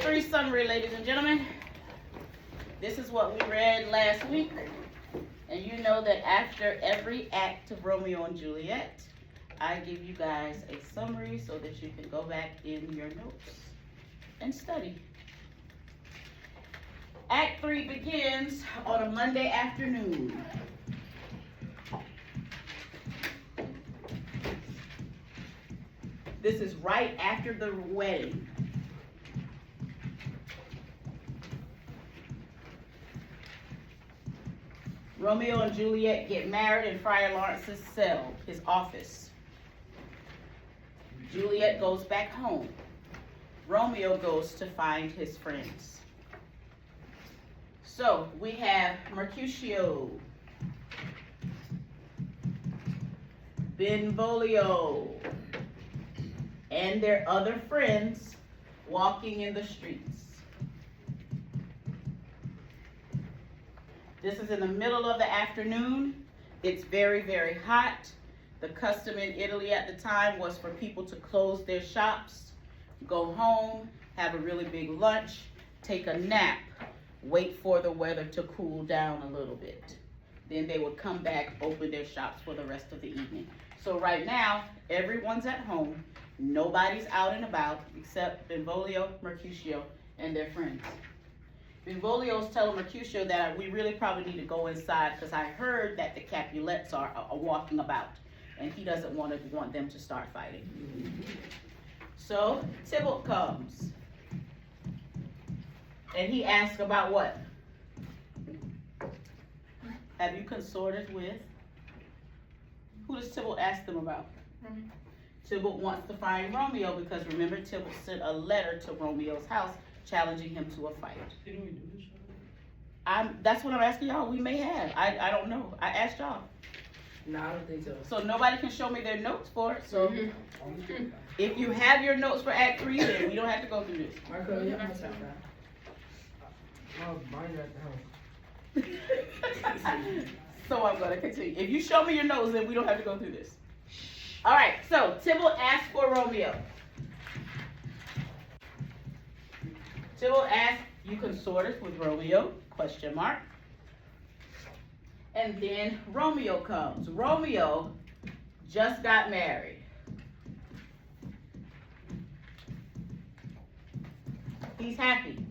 3 summary, ladies and gentlemen. This is what we read last week. And you know that after every act of Romeo and Juliet, I give you guys a summary so that you can go back in your notes and study. Act 3 begins on a Monday afternoon. This is right after the wedding. Romeo and Juliet get married in Friar Lawrence's cell, his office. Juliet goes back home. Romeo goes to find his friends. So we have Mercutio, Benvolio, and their other friends walking in the streets. This is in the middle of the afternoon. It's very, very hot. The custom in Italy at the time was for people to close their shops, go home, have a really big lunch, take a nap, wait for the weather to cool down a little bit. Then they would come back, open their shops for the rest of the evening. So right now, everyone's at home. Nobody's out and about except Benvolio, Mercutio, and their friends. Benvolio's telling Mercutio that we really probably need to go inside because I heard that the Capulets are walking about, and he doesn't want them to start fighting. So Tybalt comes, and he asks about what? Have you consorted with? Who does Tybalt ask them about? Romeo. Tybalt wants to find Romeo because remember Tybalt sent a letter to Romeo's house challenging him to a fight. Didn't we do this? That's what I'm asking y'all. We may have. I don't know. I asked y'all. No, I don't think so. So nobody can show me their notes for it. So if you have your notes for Act 3, then we don't have to go through this. Marco, you have my mine at the house. So I'm going to continue. If you show me your notes, then we don't have to go through this. All right. So Tybalt asks for Romeo. Tybalt asks, you consorted with Romeo? Question mark. And then Romeo comes. Romeo just got married. He's happy.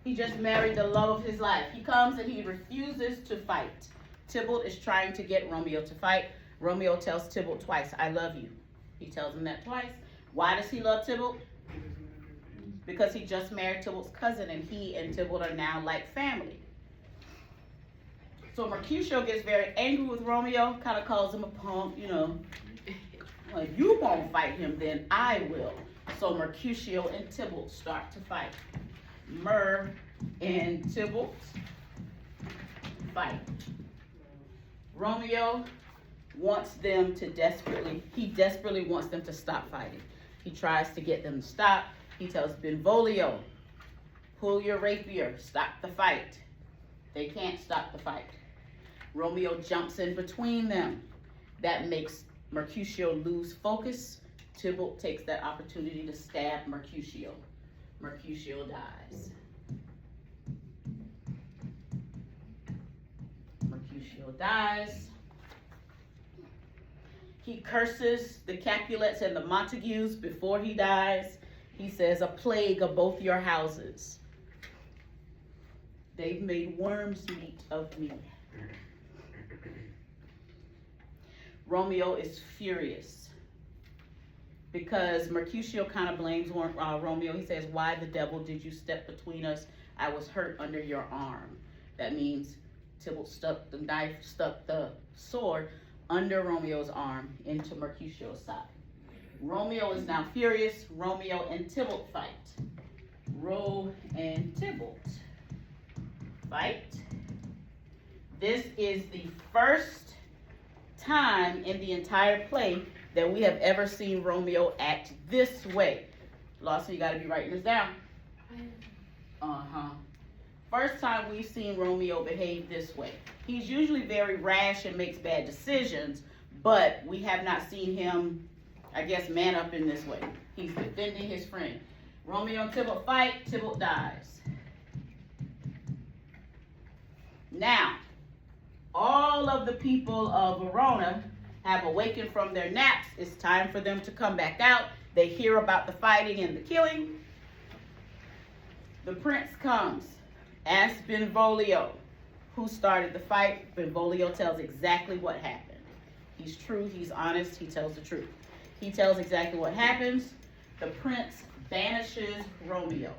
He just married the love of his life. He comes and he refuses to fight. Tybalt is trying to get Romeo to fight. Romeo tells Tybalt twice, I love you. He tells him that twice. Why does he love Tybalt? Because he just married Tybalt's cousin, and he and Tybalt are now like family. So Mercutio gets very angry with Romeo, kind of calls him a punk, you know. Well, if you won't fight him, then I will. So Mercutio and Tybalt start to fight. Mer and Tybalt fight. Romeo wants them to desperately wants them to stop fighting. He tries to get them to stop. He tells Benvolio, pull your rapier, stop the fight. They can't stop the fight. Romeo jumps in between them. That makes Mercutio lose focus. Tybalt takes that opportunity to stab Mercutio. Mercutio dies. Mercutio dies. He curses the Capulets and the Montagues before he dies. He says, a plague of both your houses. They've made worms meat of me. Romeo is furious because Mercutio kind of blames Romeo. He says, why the devil did you step between us? I was hurt under your arm. That means Tybalt stuck the sword under Romeo's arm into Mercutio's side. Romeo is now furious. Romeo and Tybalt fight. Ro and Tybalt fight. This is the first time in the entire play that we have ever seen Romeo act this way. Lawson, you got to be writing this down. First time we've seen Romeo behave this way. He's usually very rash and makes bad decisions, but we have not seen him, I guess, man up in this way. He's defending his friend. Romeo and Tybalt fight, Tybalt dies. Now, all of the people of Verona have awakened from their naps. It's time for them to come back out. They hear about the fighting and the killing. The prince comes, asks Benvolio who started the fight. Benvolio tells exactly what happened. He's true, he's honest, he tells the truth. He tells exactly what happens. The prince banishes Romeo.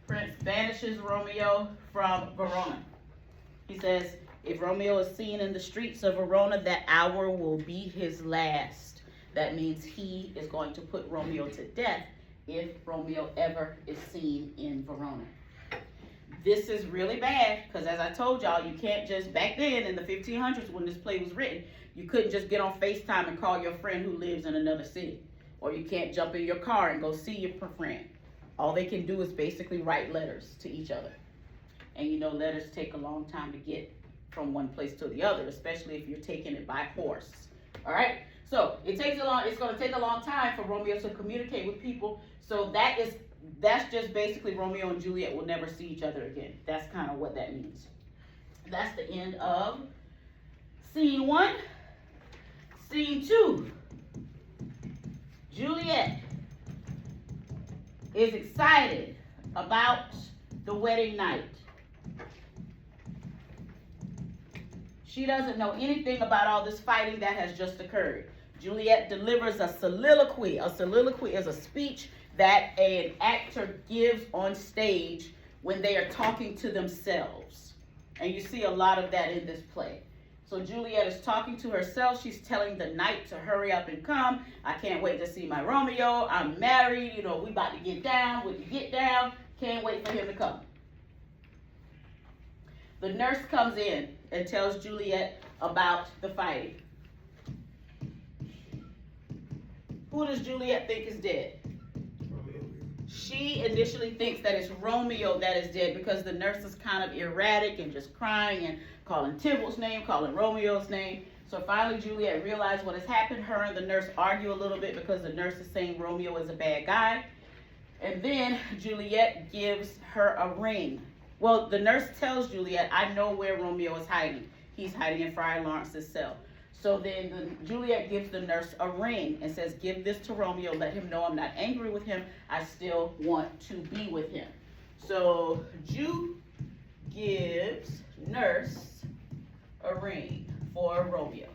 Prince banishes Romeo from Verona. He says, if Romeo is seen in the streets of Verona, that hour will be his last. That means he is going to put Romeo to death if Romeo ever is seen in Verona. This is really bad because, as I told y'all, you can't just, back then in the 1500s when this play was written, you couldn't just get on FaceTime and call your friend who lives in another city. Or you can't jump in your car and go see your friend. All they can do is basically write letters to each other. And you know, letters take a long time to get from one place to the other, especially if you're taking it by horse. All right? So it's going to take a long time for Romeo to communicate with people. So that's just basically Romeo and Juliet will never see each other again. That's kind of what that means. That's the end of scene 1. Scene 2. Juliet is excited about the wedding night. She doesn't know anything about all this fighting that has just occurred. Juliet delivers a soliloquy. A soliloquy is a speech that an actor gives on stage when they are talking to themselves. And you see a lot of that in this play. So Juliet is talking to herself. She's telling the knight to hurry up and come. I can't wait to see my Romeo. I'm married. You know, we about to get down. When you get down, can't wait for him to come. The nurse comes in and tells Juliet about the fighting. Who does Juliet think is dead? Romeo. She initially thinks that it's Romeo that is dead because the nurse is kind of erratic and just crying and calling Tybalt's name, calling Romeo's name. So finally Juliet realized what has happened. Her and the nurse argue a little bit because the nurse is saying Romeo is a bad guy. And then Juliet gives her a ring. Well, the nurse tells Juliet, I know where Romeo is hiding. He's hiding in Friar Lawrence's cell. So then Juliet gives the nurse a ring and says, give this to Romeo. Let him know I'm not angry with him. I still want to be with him. So Ju gives nurse a ring for Romeo.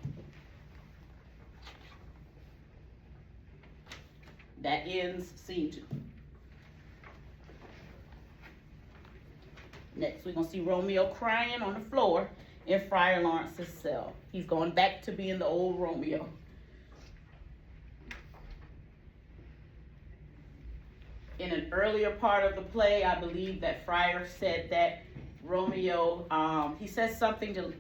That ends scene 2. Next, we're going to see Romeo crying on the floor in Friar Lawrence's cell. He's going back to being the old Romeo. In an earlier part of the play, I believe that Friar said that Romeo, he says something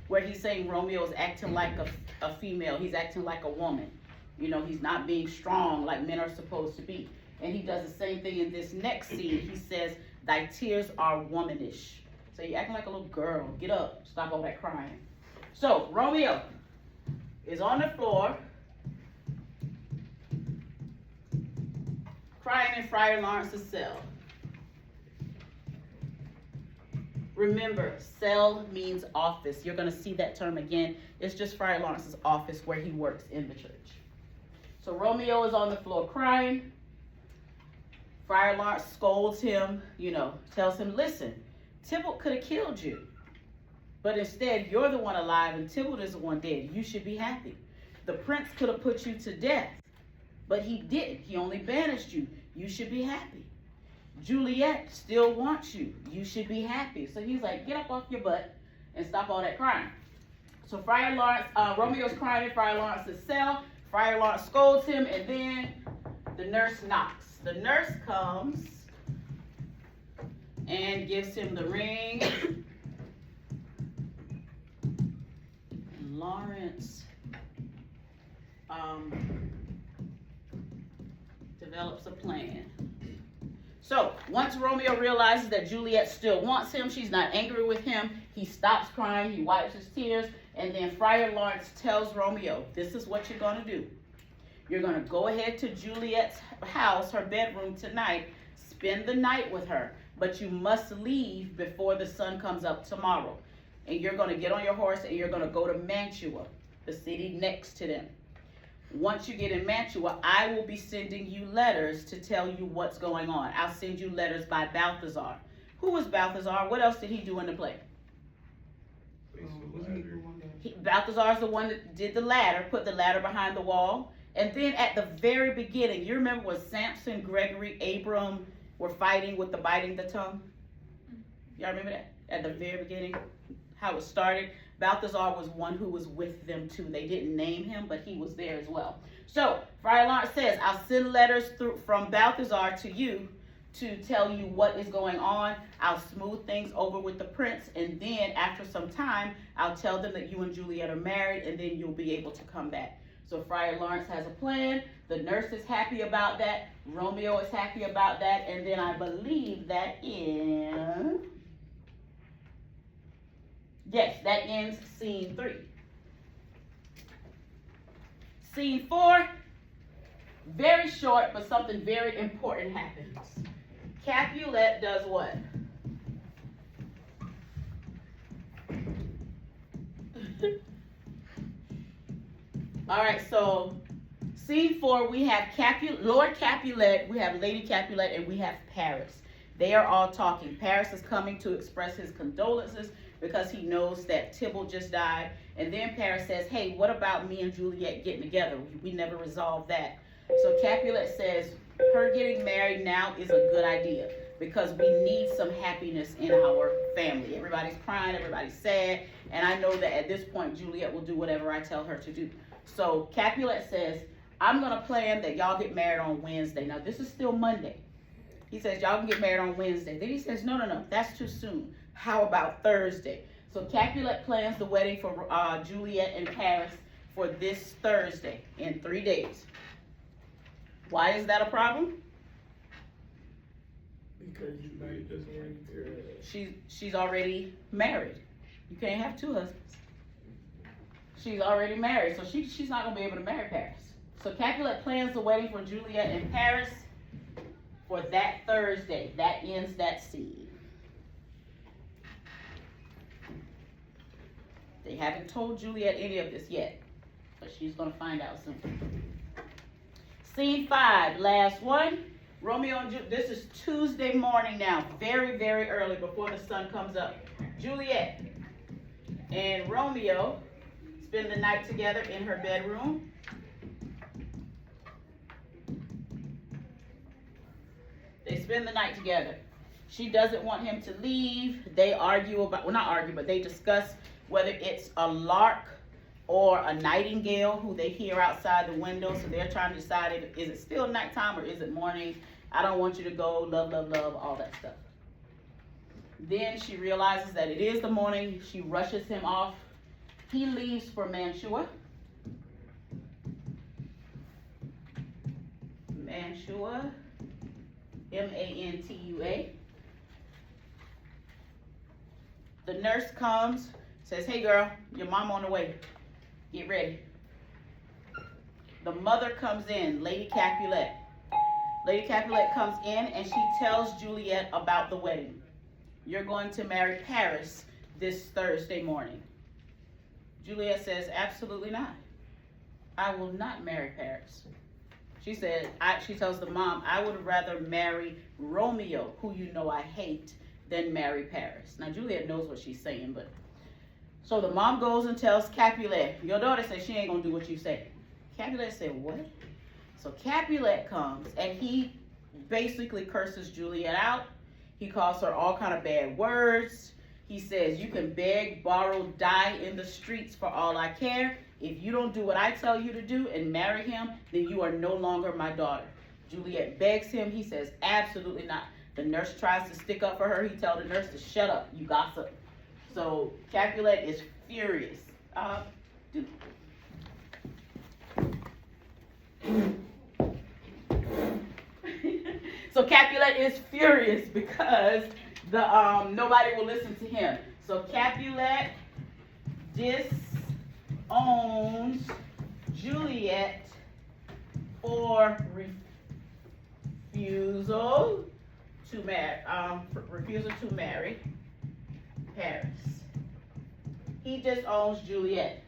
where he's saying Romeo is acting like a female. He's acting like a woman. You know, he's not being strong like men are supposed to be. And he does the same thing in this next scene. He says, thy tears are womanish. So you're acting like a little girl. Get up. Stop all that crying. So Romeo is on the floor crying in Friar Lawrence's cell. Remember, cell means office. You're going to see that term again. It's just Friar Lawrence's office where he works in the church. So Romeo is on the floor crying. Friar Lawrence scolds him, tells him, listen, Tybalt could have killed you. But instead, you're the one alive and Tybalt is the one dead. You should be happy. The prince could have put you to death, but he didn't. He only banished you. You should be happy. Juliet still wants you. You should be happy. So he's like, get up off your butt and stop all that crying. So Friar Lawrence, Romeo's crying in Friar Lawrence's cell. Friar Lawrence scolds him, and then the nurse knocks. The nurse comes and gives him the ring. And Lawrence develops a plan. So once Romeo realizes that Juliet still wants him, she's not angry with him, he stops crying, he wipes his tears, And then Friar Lawrence tells Romeo, this is what you're going to do. You're going to go ahead to Juliet's house, her bedroom tonight, spend the night with her, but you must leave before the sun comes up tomorrow. And you're going to get on your horse and you're going to go to Mantua, the city next to them. Once you get in Mantua, I will be sending you letters to tell you what's going on. I'll send you letters by Balthazar. Who was Balthazar? What else did he do in the play? Balthazar's the one that did the ladder, put the ladder behind the wall. And then at the very beginning, you remember when Samson, Gregory, Abram were fighting with the biting the tongue? Y'all remember that? At the very beginning, how it started? Balthazar was one who was with them too. They didn't name him, but he was there as well. So, Friar Lawrence says, I'll send letters from Balthazar to you to tell you what is going on. I'll smooth things over with the prince, and then after some time, I'll tell them that you and Juliet are married, and then you'll be able to come back. So Friar Lawrence has a plan. The nurse is happy about that. Romeo is happy about that. And then I believe that that ends scene 3. Scene 4, very short, but something very important happens. Capulet does what? All right, so scene 4, we have Lord Capulet, we have Lady Capulet, and we have Paris. They are all talking. Paris is coming to express his condolences because he knows that Tybalt just died. And then Paris says, hey, what about me and Juliet getting together? We never resolved that. So Capulet says, her getting married now is a good idea because we need some happiness in our family. Everybody's crying, everybody's sad, and I know that at this point, Juliet will do whatever I tell her to do. So Capulet says, I'm going to plan that y'all get married on Wednesday. Now, this is still Monday. He says, y'all can get married on Wednesday. Then he says, no, that's too soon. How about Thursday? So Capulet plans the wedding for Juliet and Paris for this Thursday in 3 days. Why is that a problem? Because Juliet doesn't want to. She's already married. You can't have 2 husbands. She's already married, so she's not going to be able to marry Paris. So Capulet plans the wedding for Juliet and Paris for that Thursday. That ends that scene. They haven't told Juliet any of this yet, but she's going to find out soon. Scene 5, last one. Romeo and Juliet. This is Tuesday morning now, very, very early before the sun comes up. Juliet and Romeo spend the night together in her bedroom. They spend the night together. She doesn't want him to leave. They argue about, well, not argue, but they discuss whether it's a lark or a nightingale who they hear outside the window. So they're trying to decide, is it still nighttime or is it morning? I don't want you to go, love, love, love, all that stuff. Then she realizes that it is the morning. She rushes him off. He leaves for Mantua. Mantua. Mantua. The nurse comes, says, hey girl, your mom on the way. Get ready. The mother comes in, Lady Capulet. Lady Capulet comes in and she tells Juliet about the wedding. You're going to marry Paris this Thursday morning. Juliet says, absolutely not. I will not marry Paris. She said, she tells the mom, I would rather marry Romeo, who you know I hate, than marry Paris. Now, Juliet knows what she's saying, but... So the mom goes and tells Capulet, your daughter says she ain't going to do what you say. Capulet said, what? So Capulet comes, and he basically curses Juliet out. He calls her all kind of bad words. He says, you can beg, borrow, die in the streets for all I care. If you don't do what I tell you to do and marry him, then you are no longer my daughter. Juliet begs him. He says, absolutely not. The nurse tries to stick up for her. He tells the nurse to shut up, you gossip. So Capulet is furious. So Capulet is furious because nobody will listen to him. So Capulet owns Juliet for refusal to marry Paris. He disowns Juliet.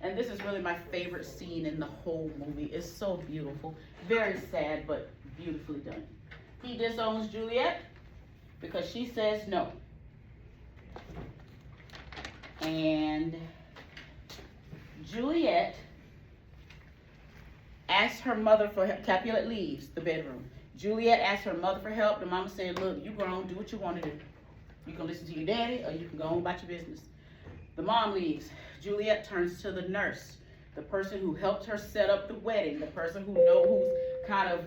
And this is really my favorite scene in the whole movie. It's so beautiful. Very sad, but beautifully done. He disowns Juliet because she says no. And Juliet asks her mother for help. Capulet leaves the bedroom. Juliet asks her mother for help. The mama said, look, you grown, do what you want to do. You can listen to your daddy or you can go on about your business. The mom leaves. Juliet turns to the nurse, the person who helped her set up the wedding, the person who's kind of,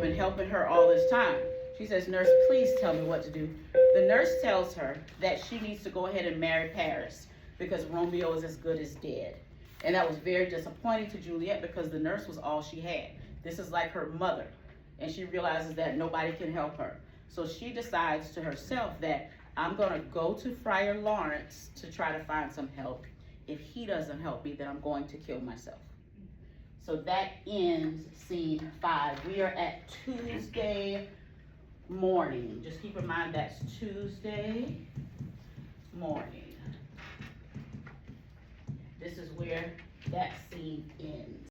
been helping her all this time. She says, nurse, please tell me what to do. The nurse tells her that she needs to go ahead and marry Paris because Romeo is as good as dead. And that was very disappointing to Juliet because the nurse was all she had. This is like her mother. And she realizes that nobody can help her. So she decides to herself that I'm going to go to Friar Lawrence to try to find some help. If he doesn't help me, then I'm going to kill myself. So that ends scene 5. We are at Tuesday morning. Just keep in mind that's Tuesday morning. This is where that scene ends.